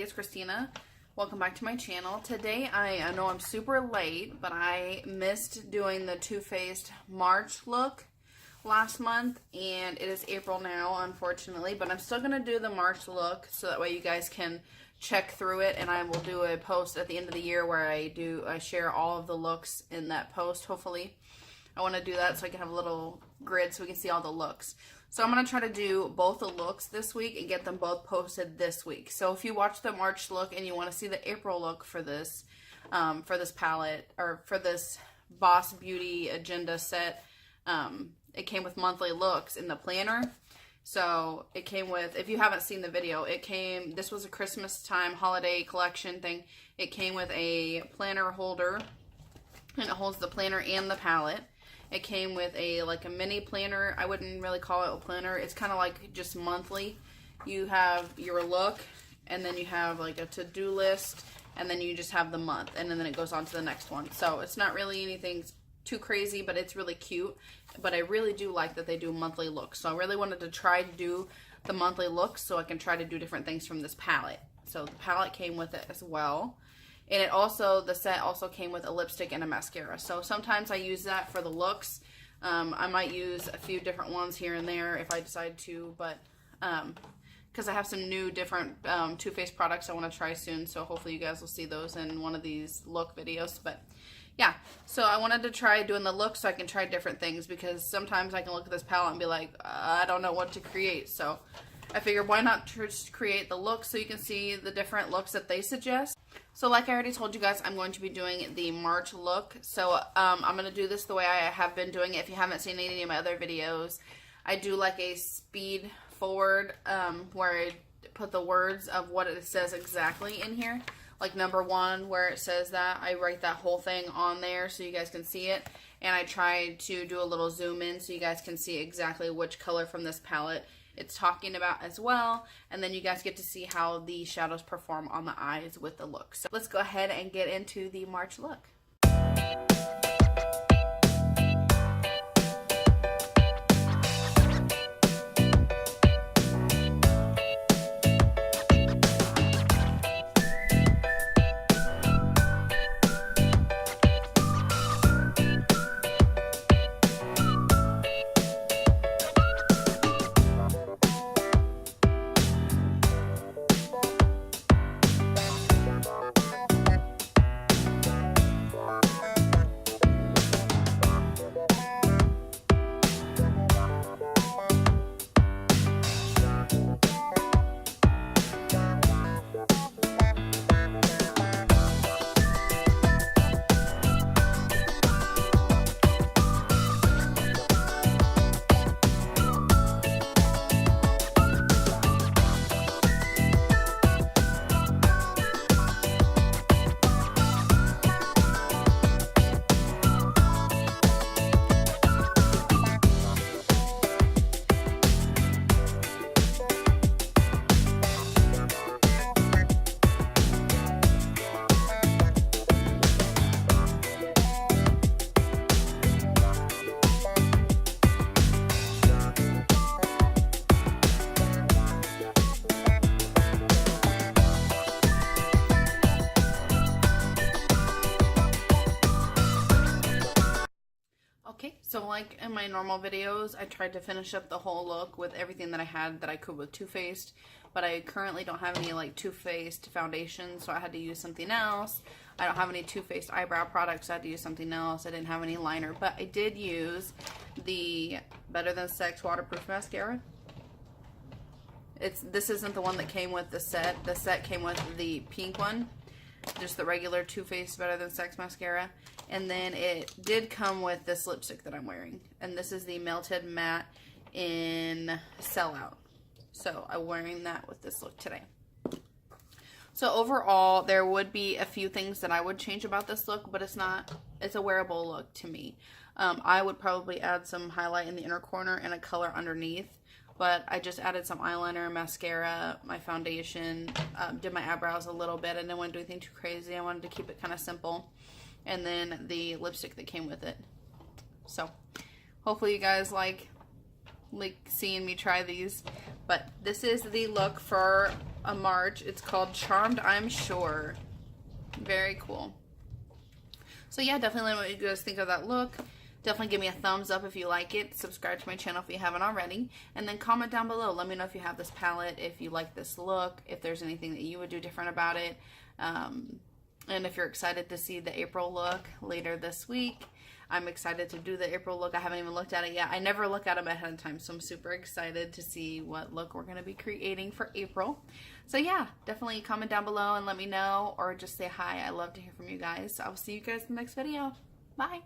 it's Christina. Welcome back to my channel. Today, I know I'm super late, but I missed doing the Too Faced March look last month, and it is April now, unfortunately, but I'm still going to do the March look so that way you guys can check through it, and I will do a post at the end of the year where I share all of the looks in that post, hopefully. I want to do that so I can have a little grid so we can see all the looks. So I'm going to try to do both the looks this week and get them both posted this week. So if you watch the March look and you want to see the April look for this palette, or for this Boss Beauty Agenda set, it came with monthly looks in the planner. So it came with, if you haven't seen the video, this was a Christmas time holiday collection thing. It came with a planner holder, and it holds the planner and the palette. It came with a mini planner. I wouldn't really call it a planner. It's kind of like just monthly. You have your look, and then you have like a to-do list, and then you just have the month, and then it goes on to the next one. So it's not really anything too crazy, but it's really cute. But I really do like that they do monthly looks. So I really wanted to try to do the monthly looks so I can try to do different things from this palette. So the palette came with it as well. And the set also came with a lipstick and a mascara. So sometimes I use that for the looks. I might use a few different ones here and there if I decide to, but because I have some new different Too Faced products I want to try soon. So hopefully you guys will see those in one of these look videos. But yeah, so I wanted to try doing the look so I can try different things, because sometimes I can look at this palette and be like, I don't know what to create. So I figured, why not just create the look so you can see the different looks that they suggest. So like I already told you guys, I'm going to be doing the March look. So I'm going to do this the way I have been doing it. If you haven't seen any of my other videos, I do like a speed forward where I put the words of what it says exactly in here. Like number 1, where it says that, I write that whole thing on there so you guys can see it. And I try to do a little zoom in so you guys can see exactly which color from this palette it's talking about as well. And then you guys get to see how the shadows perform on the eyes with the look. So let's go ahead and get into the March look. So like in my normal videos, I tried to finish up the whole look with everything that I had that I could with Too Faced, but I currently don't have any like Too Faced foundation, so I had to use something else. I don't have any Too Faced eyebrow products, so I had to use something else. I didn't have any liner, but I did use the Better Than Sex waterproof mascara. This isn't the one that came with the set. The set came with the pink one, just the regular Too Faced Better Than Sex mascara. And then it did come with this lipstick that I'm wearing. And this is the Melted Matte in Sellout. So I'm wearing that with this look today. So overall, there would be a few things that I would change about this look, but it's a wearable look to me. I would probably add some highlight in the inner corner and a color underneath. But I just added some eyeliner, mascara, my foundation, did my eyebrows a little bit. I didn't want to do anything too crazy. I wanted to keep it kind of simple. And then the lipstick that came with it. So hopefully you guys like seeing me try these. But this is the look for a March. It's called Charmed, I'm Sure. Very cool. So yeah, definitely let me know what you guys think of that look. Definitely give me a thumbs up if you like it. Subscribe to my channel if you haven't already. And then comment down below. Let me know if you have this palette, if you like this look, if there's anything that you would do different about it. And if you're excited to see the April look later this week. I'm excited to do the April look. I haven't even looked at it yet. I never look at them ahead of time, so I'm super excited to see what look we're going to be creating for April. So yeah, definitely comment down below and let me know, or just say hi. I love to hear from you guys. So I will see you guys in the next video. Bye.